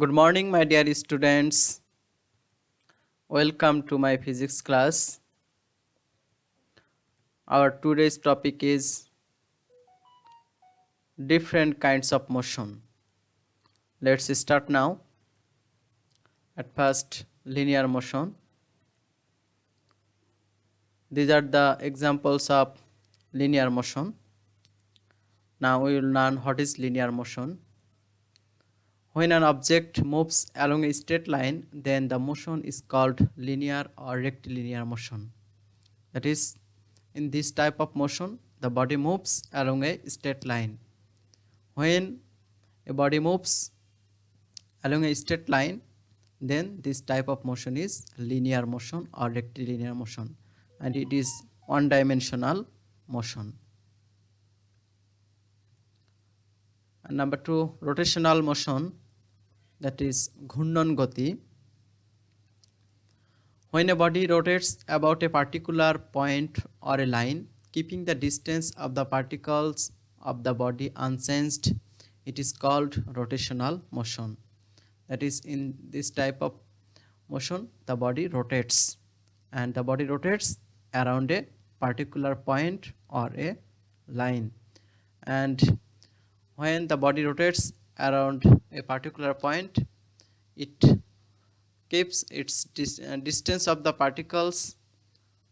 Good morning, my dear students. Welcome to my physics class. Our today's topic is different kinds of motion. Let's start now. At first, linear motion. These are the examples of linear motion. Now we will learn what is linear motion. When an object moves along a straight line, then the motion is called linear or rectilinear motion. That is, in this type of motion, the body moves along a straight line. When a body moves along a straight line, then this type of motion is linear motion or rectilinear motion, and it is one-dimensional motion. And number 2, rotational motion, that is ghunnon gati. When a body rotates about a particular point or a line, keeping the distance of the particles of the body unchanged, it is called rotational motion. That is, in this type of motion, the body rotates, and the body rotates around a particular point or a line. And when the body rotates around a particular point, it keeps its distance of the particles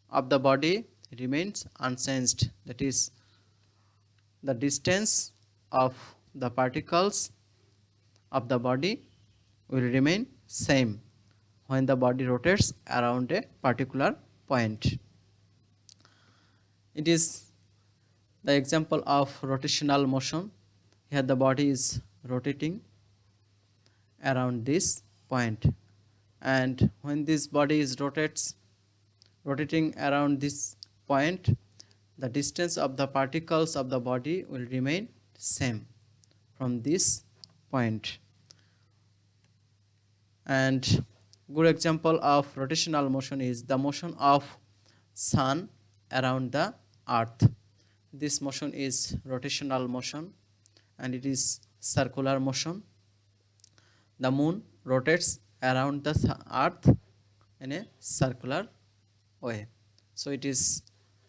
of the body remains unchanged. That is, the distance of the particles of the body will remain same when the body rotates around a particular point. It is the example of rotational motion. Here the body is rotating around this point, and when this body is rotating around this point, the distance of the particles of the body will remain same from this point. And good example of rotational motion is the motion of sun around the earth. This motion is rotational motion, and it is circular motion. The moon rotates around the earth in a circular way, so it is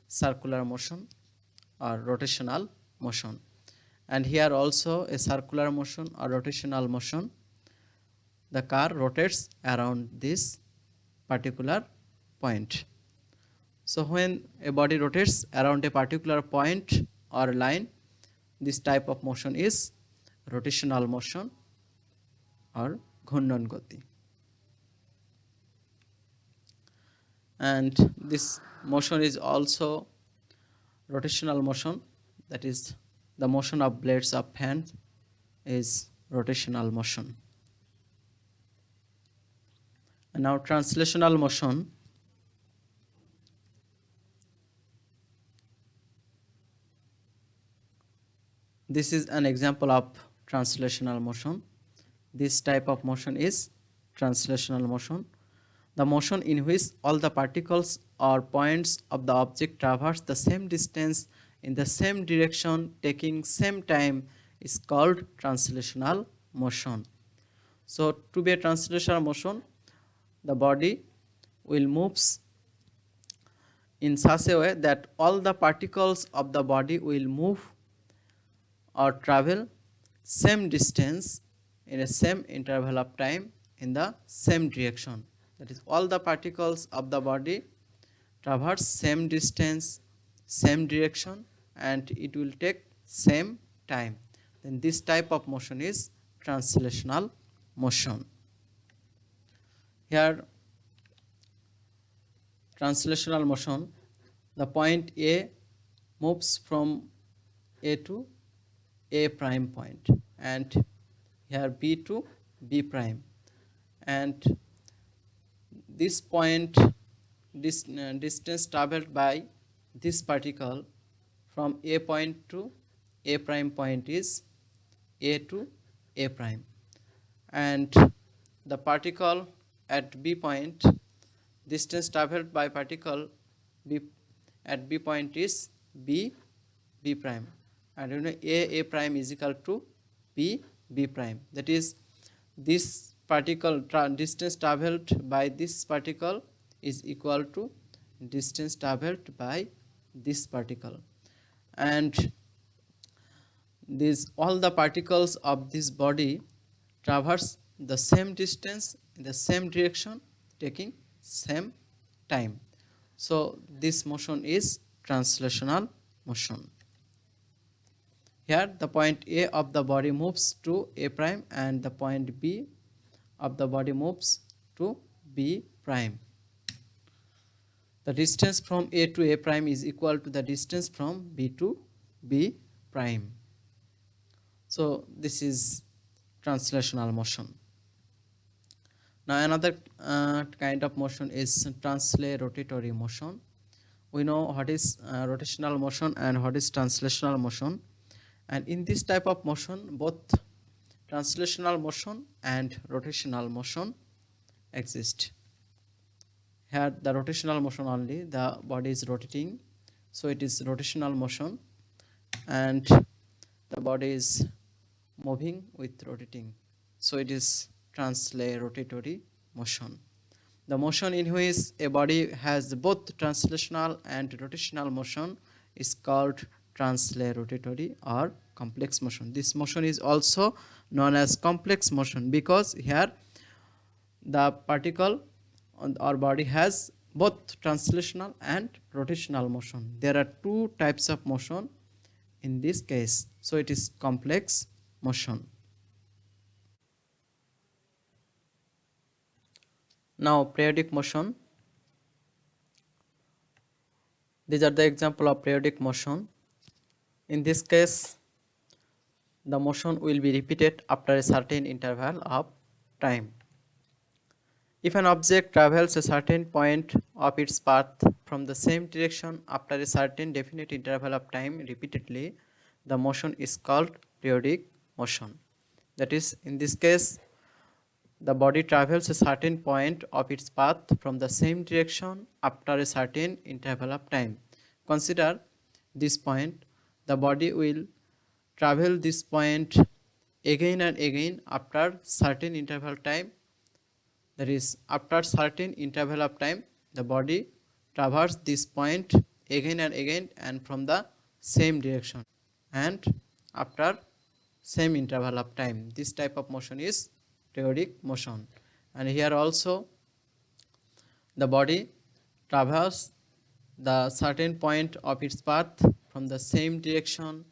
circular motion or rotational motion. And here also a circular motion or rotational motion. The car rotates around this particular point. So when a body rotates around a particular point or line, this type of motion is rotational motion or ghunnon gati. And this motion is also rotational motion, that is, the motion of blades of fan is rotational motion. And now translational motion. This is an example of translational motion. This type of motion is translational motion, the motion in which all the particles or points of the object traverse the same distance in the same direction taking same time is called translational motion. So to be a translational motion, the body will moves in such a way that all the particles of the body will move or travel same distance in a same interval of time in the same direction. That is, all the particles of the body traverse same distance, same direction, and it will take same time. Then this type of motion is translational motion. Here translational motion, the point A moves from A to A prime point, and here B to B prime, and this point, this distance traveled by this particle from A point to A prime point is A to A prime, and the particle at B point, distance traveled by particle B at B point is B prime, and A prime is equal to B prime. That is, this particle distance traveled by this particle is equal to distance traveled by this particle, and these all the particles of this body traverse the same distance in the same direction taking same time. So this motion is translational motion. Here the point A of the body moves to A prime and the point B of the body moves to B prime. The distance from A to A prime is equal to the distance from B to B prime. So this is translational motion. Now another kind of motion is translate-rotatory motion. We know what is rotational motion and what is translational motion, and in this type of motion both translational motion and rotational motion exist. Here the rotational motion only, the body is rotating, so it is rotational motion, and the body is moving with rotating, so it is translate-rotatory motion. The motion in which a body has both translational and rotational motion is called translate-rotatory or complex motion. This motion is also known as complex motion because here the particle on our body has both translational and rotational motion. There are two types of motion in this case, so it is complex motion. Now periodic motion. These are the example of periodic motion. In this case, the motion will be repeated after a certain interval of time. If an object travels a certain point of its path from the same direction after a certain definite interval of time repeatedly, the motion is called periodic motion. That is, in this case, the body travels a certain point of its path from the same direction after a certain interval of time. Consider this point. The body will travel this point again and again after certain interval time. That is, after certain interval of time, the body traverses this point again and again and from the same direction and after same interval of time. This type of motion is periodic motion. And here also the body traverses the certain point of its path from the same direction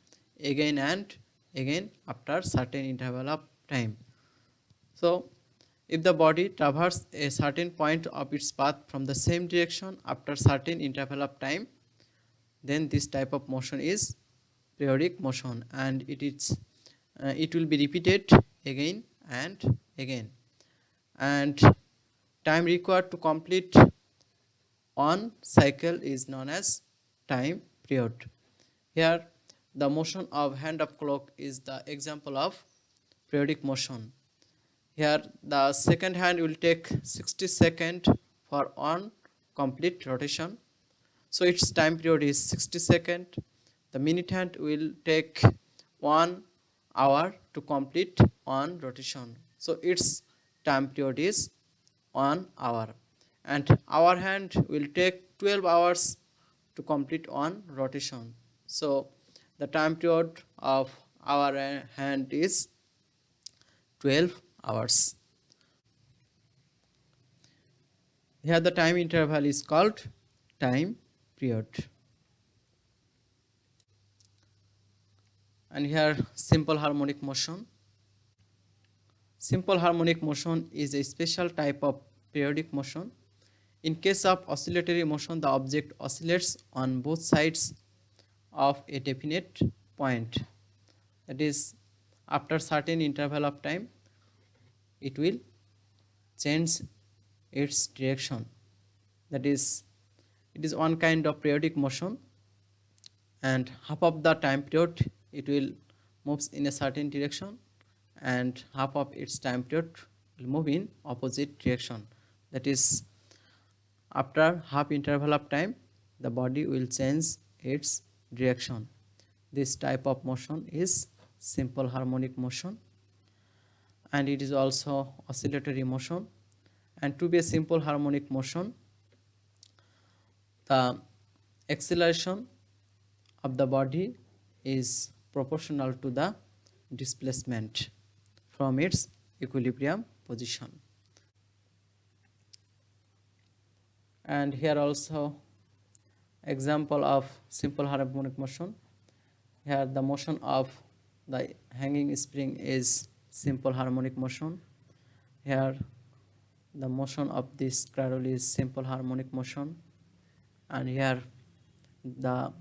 again and again after certain interval of time. So if the body traverses a certain point of its path from the same direction after certain interval of time, then this type of motion is periodic motion, and it will be repeated again and again, and time required to complete one cycle is known as time period. Here the motion of hand of clock is the example of periodic motion. Here the second hand will take 60 seconds for one complete rotation, so its time period is 60 seconds. The minute hand will take 1 hour to complete one rotation, so its time period is 1 hour, and hour hand will take 12 hours to complete one rotation, so the time period of hour hand is 12 hours. Here the time interval is called time period. And here simple harmonic motion. Simple harmonic motion is a special type of periodic motion. In case of oscillatory motion, the object oscillates on both sides of a definite point. That is, after certain interval of time, it will change its direction. That is, it is one kind of periodic motion, and half of the time period it will moves in a certain direction and half of its time period will move in opposite direction. That is, after half interval of time, the body will change its direction. This type of motion is simple harmonic motion. and it is also oscillatory motion. And to be a simple harmonic motion, the acceleration of the body is proportional to the displacement from its equilibrium position. And here also example of simple harmonic motion. Here the motion of the hanging spring is simple harmonic motion. Here the motion of this cradle is simple harmonic motion, and here the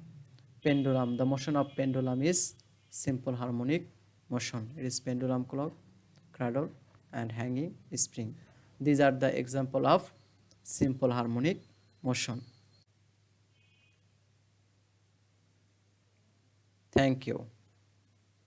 pendulum, the motion of pendulum is simple harmonic motion. It is pendulum clock, cradle and hanging spring. These are the example of simple harmonic motion. Thank you.